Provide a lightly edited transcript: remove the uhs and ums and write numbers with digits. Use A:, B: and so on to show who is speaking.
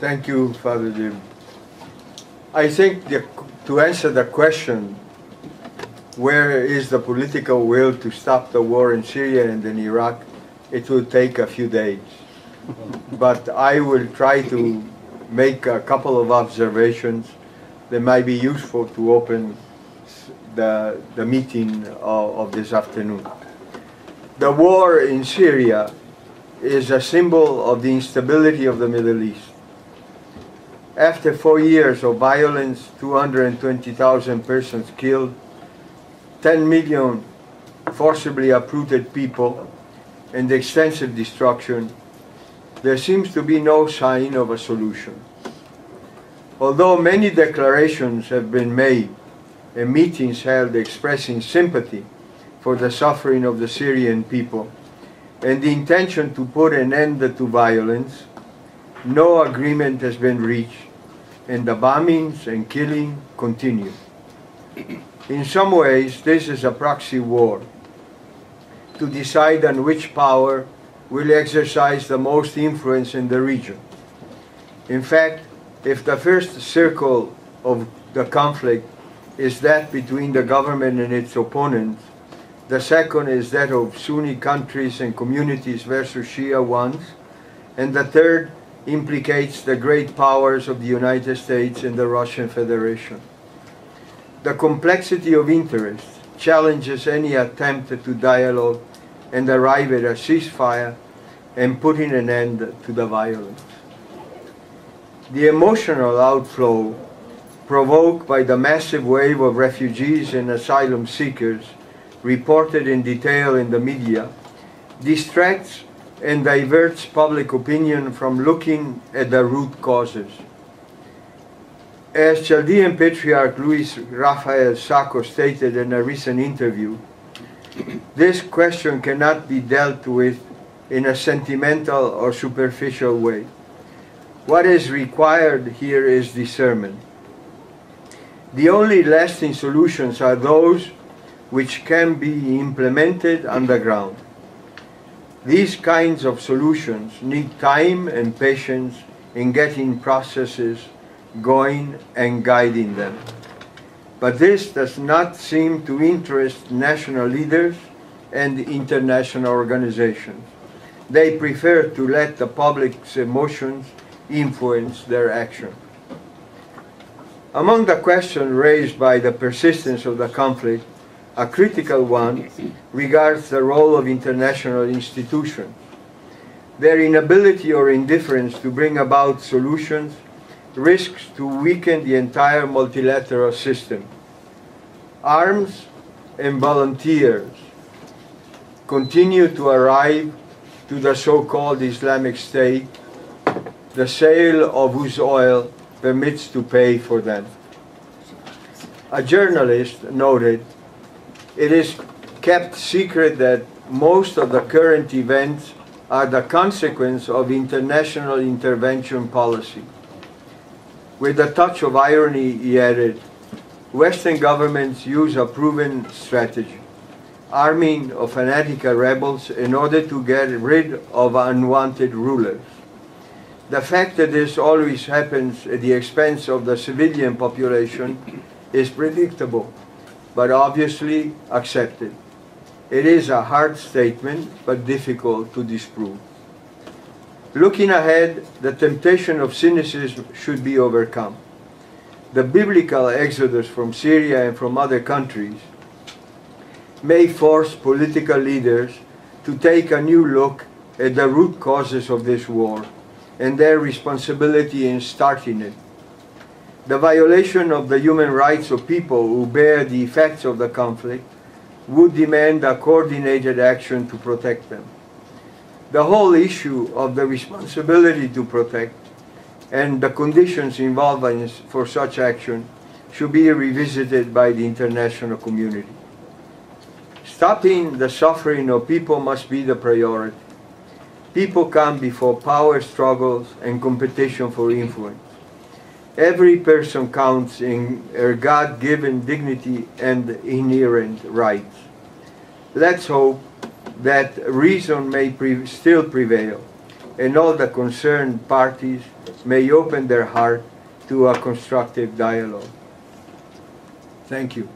A: Thank you, Father Jim. I think to answer the question, where is the political will to stop the war in Syria and in Iraq, it will take a few days. But I will try to make a couple of observations that might be useful to open the meeting of this afternoon. The war in Syria is a symbol of the instability of the Middle East. After 4 years of violence, 220,000 persons killed, 10 million forcibly uprooted people, and extensive destruction, there seems to be no sign of a solution. Although many declarations have been made and meetings held expressing sympathy for the suffering of the Syrian people and the intention to put an end to violence, no agreement has been reached, and the bombings and killing continue. In some ways, this is a proxy war to decide on which power will exercise the most influence in the region. In fact, if the first circle of the conflict is that between the government and its opponents, the second is that of Sunni countries and communities versus Shia ones, and the third implicates the great powers of the United States and the Russian Federation. The complexity of interests challenges any attempt to dialogue and arrive at a ceasefire and putting an end to the violence. The emotional outflow provoked by the massive wave of refugees and asylum seekers reported in detail in the media distracts and diverts public opinion from looking at the root causes. As Chaldean Patriarch Luis Rafael Sacco stated in a recent interview, this question cannot be dealt with in a sentimental or superficial way. What is required here is discernment. The only lasting solutions are those which can be implemented on the ground. These kinds of solutions need time and patience in getting processes going and guiding them. But this does not seem to interest national leaders and international organizations. They prefer to let the public's emotions influence their action. Among the questions raised by the persistence of the conflict, a critical one regards the role of international institutions. Their inability or indifference to bring about solutions risks to weaken the entire multilateral system. Arms and volunteers continue to arrive to the so-called Islamic State, the sale of whose oil permits to pay for them. A journalist noted, "It is kept secret that most of the current events are the consequence of international intervention policy." With a touch of irony, he added, "Western governments use a proven strategy, arming of fanatical rebels in order to get rid of unwanted rulers. The fact that this always happens at the expense of the civilian population is predictable, but obviously accepted. It is a hard statement, but difficult to disprove." Looking ahead, the temptation of cynicism should be overcome. The biblical exodus from Syria and from other countries may force political leaders to take a new look at the root causes of this war and their responsibility in starting it. The violation of the human rights of people who bear the effects of the conflict would demand a coordinated action to protect them. The whole issue of the responsibility to protect and the conditions involved for such action should be revisited by the international community. Stopping the suffering of people must be the priority. People come before power struggles and competition for influence. Every person counts in her God-given dignity and inherent rights. Let's hope that reason may still prevail, and all the concerned parties may open their heart to a constructive dialogue. Thank you.